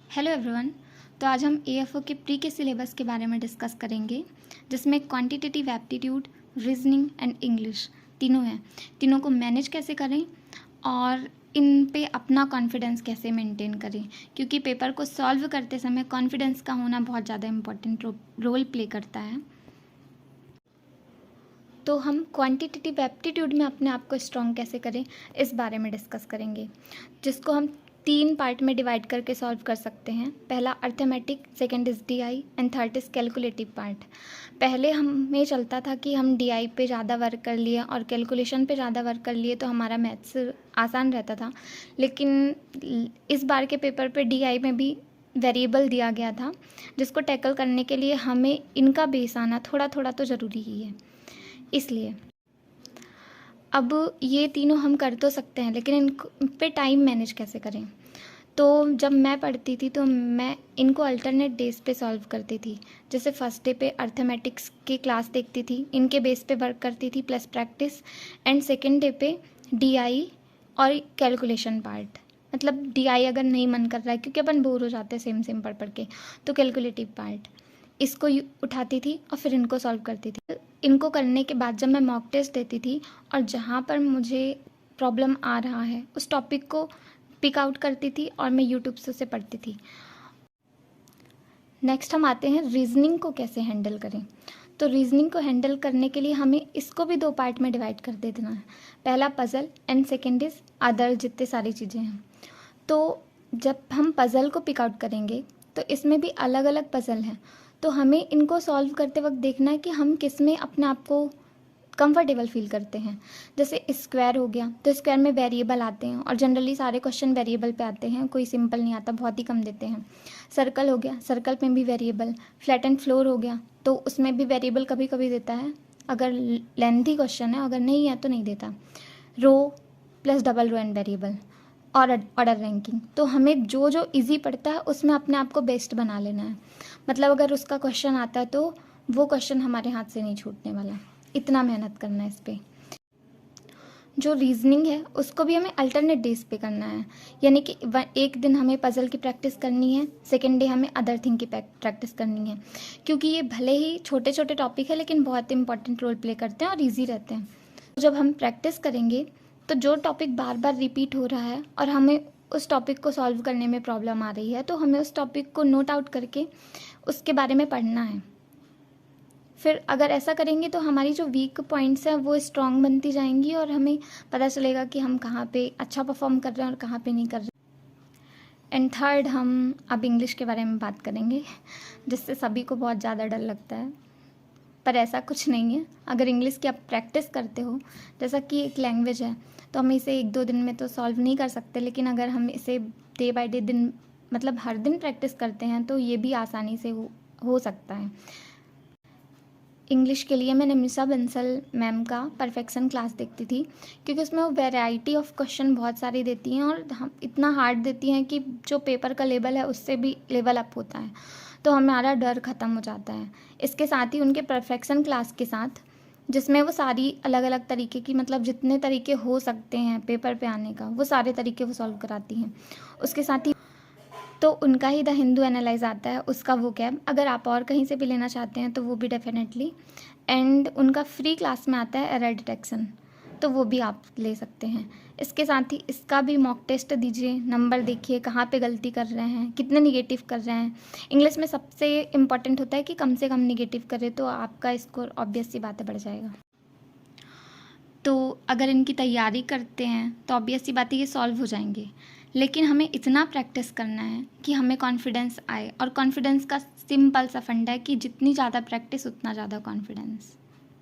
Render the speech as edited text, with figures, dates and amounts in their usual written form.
Hello everyone. तो आज हम एएफओ के प्री के सिलेबस के बारे में डिस्कस करेंगे, जिसमें quantitative aptitude, reasoning and English तीनों हैं। तीनों को मैनेज कैसे करें और इन पे अपना कॉन्फिडेंस कैसे मेंटेन करें, क्योंकि पेपर को सॉल्व करते समय कॉन्फिडेंस का होना बहुत ज़्यादा इम्पोर्टेंट रोल प्ले करता है। तो हम क्वांटिटेटिव एप्टीट्यूड में अपने आप को स्ट्रॉन्ग कैसे करें, इस बारे में डिस्कस करेंगे, जिसको हम 3 पार्ट में डिवाइड करके सॉल्व कर सकते हैं। पहला arithmetic, second is DI and third is calculative part. पहले हमें चलता था कि हम डीआई पे ज़्यादा वर्क कर लिए और कैलकुलेशन पे ज़्यादा वर्क कर लिए तो हमारा मैथ्स आसान रहता था, लेकिन इस बार के पेपर पे डीआई में भी वेरिएबल दिया गया था, जिसको टैकल करने के लिए हमें इनका बेस आना थोड़ा थोड़ा तो ज़रूरी ही है। इसलिए अब ये तीनों हम कर तो सकते हैं, लेकिन इन पे टाइम मैनेज कैसे करें। तो जब मैं पढ़ती थी तो मैं इनको अल्टरनेट डेज पे सॉल्व करती थी। जैसे फर्स्ट डे पे अर्थमेटिक्स की क्लास देखती थी, इनके बेस पे वर्क करती थी plus practice, and second day पे डीआई और कैलकुलेशन पार्ट। मतलब डीआई अगर नहीं मन कर रहा है, क्योंकि अपन बोर हो जाते हैं सेम पढ़ पढ़ के, तो कैलकुलेटिव पार्ट इसको उठाती थी और फिर इनको सॉल्व करती थी। इनको करने के बाद जब मैं मॉक टेस्ट देती थी और जहाँ पर मुझे प्रॉब्लम आ रहा है उस टॉपिक को पिक आउट करती थी और मैं यूट्यूब से उसे पढ़ती थी। नेक्स्ट हम आते हैं रीजनिंग को कैसे हैंडल करें। तो रीजनिंग को हैंडल करने के लिए हमें इसको भी 2 पार्ट में डिवाइड कर दे देना है। पहला puzzle and second is other, जितने सारी चीज़ें हैं। तो जब हम पज़ल को पिक आउट करेंगे तो इसमें भी अलग अलग पज़ल हैं, तो हमें इनको सॉल्व करते वक्त देखना है कि हम किस में अपने आप को कंफर्टेबल फील करते हैं। जैसे स्क्वायर हो गया तो स्क्वायर में वेरिएबल आते हैं और जनरली सारे क्वेश्चन वेरिएबल पे आते हैं, कोई सिंपल नहीं आता, बहुत ही कम देते हैं। सर्कल हो गया, सर्कल में भी वेरिएबल। फ्लैट एंड फ्लोर हो गया तो उसमें भी वेरिएबल कभी कभी देता है, अगर लेंथी क्वेश्चन है, अगर नहीं है तो नहीं देता। Row plus double row and variable और ऑर्डर रैंकिंग। तो हमें जो जो इजी पड़ता है उसमें अपने आप को बेस्ट बना लेना है। मतलब अगर उसका क्वेश्चन आता है तो वो क्वेश्चन हमारे हाथ से नहीं छूटने वाला, इतना मेहनत करना है इस पर। जो रीजनिंग है उसको भी हमें अल्टरनेट डेज पे करना है, यानी कि एक दिन हमें पजल की प्रैक्टिस करनी है, सेकेंड डे हमें अदर थिंग की प्रैक्टिस करनी है, क्योंकि ये भले ही छोटे छोटे टॉपिक है लेकिन बहुत इंपॉर्टेंट रोल प्ले करते हैं और ईजी रहते हैं। तो जब हम प्रैक्टिस करेंगे तो जो टॉपिक बार बार रिपीट हो रहा है और हमें उस टॉपिक को सॉल्व करने में प्रॉब्लम आ रही है, तो हमें उस टॉपिक को नोट आउट करके उसके बारे में पढ़ना है। फिर अगर ऐसा करेंगे तो हमारी जो वीक पॉइंट्स हैं वो स्ट्रॉन्ग बनती जाएंगी और हमें पता चलेगा कि हम कहाँ पे अच्छा परफॉर्म कर रहे हैं और कहाँ पे नहीं कर रहे। एंड थर्ड, हम अब इंग्लिश के बारे में बात करेंगे, जिससे सभी को बहुत ज़्यादा डर लगता है, पर ऐसा कुछ नहीं है। अगर इंग्लिश की आप प्रैक्टिस करते हो, जैसा कि एक लैंग्वेज है, तो हम इसे 1-2 दिन में तो सॉल्व नहीं कर सकते, लेकिन अगर हम इसे डे बाय डे दिन मतलब हर दिन प्रैक्टिस करते हैं तो ये भी आसानी से हो सकता है। इंग्लिश के लिए मैंने मिसा बंसल मैम का परफेक्शन क्लास देखती थी, क्योंकि उसमें वो वैरायटी ऑफ क्वेश्चन बहुत सारी देती हैं और हम इतना हार्ड देती हैं कि जो पेपर का लेवल है उससे भी लेवल अप होता है, तो हमारा डर ख़त्म हो जाता है। इसके साथ ही उनके परफेक्शन क्लास के साथ, जिसमें वो सारी अलग अलग तरीके की, मतलब जितने तरीके हो सकते हैं पेपर पे आने का, वो सारे तरीके वो सॉल्व कराती हैं। उसके साथ ही तो उनका ही द हिंदू एनालाइज आता है, उसका वो कैब अगर आप और कहीं से भी लेना चाहते हैं तो वो भी डेफिनेटली। एंड उनका फ्री क्लास में आता है एरर डिटेक्शन, तो वो भी आप ले सकते हैं। इसके साथ ही इसका भी मॉक टेस्ट दीजिए, नंबर देखिए कहाँ पे गलती कर रहे हैं, कितने निगेटिव कर रहे हैं। इंग्लिश में सबसे इम्पॉर्टेंट होता है कि कम से कम निगेटिव करें, तो आपका स्कोर ऑब्वियस सी बात है बढ़ जाएगा। तो अगर इनकी तैयारी करते हैं तो ऑब्वियस सी बात है ये सॉल्व हो जाएंगे, लेकिन हमें इतना प्रैक्टिस करना है कि हमें कॉन्फिडेंस आए, और कॉन्फिडेंस का सिंपल सा फंडा है कि जितनी ज़्यादा प्रैक्टिस उतना ज़्यादा कॉन्फिडेंस।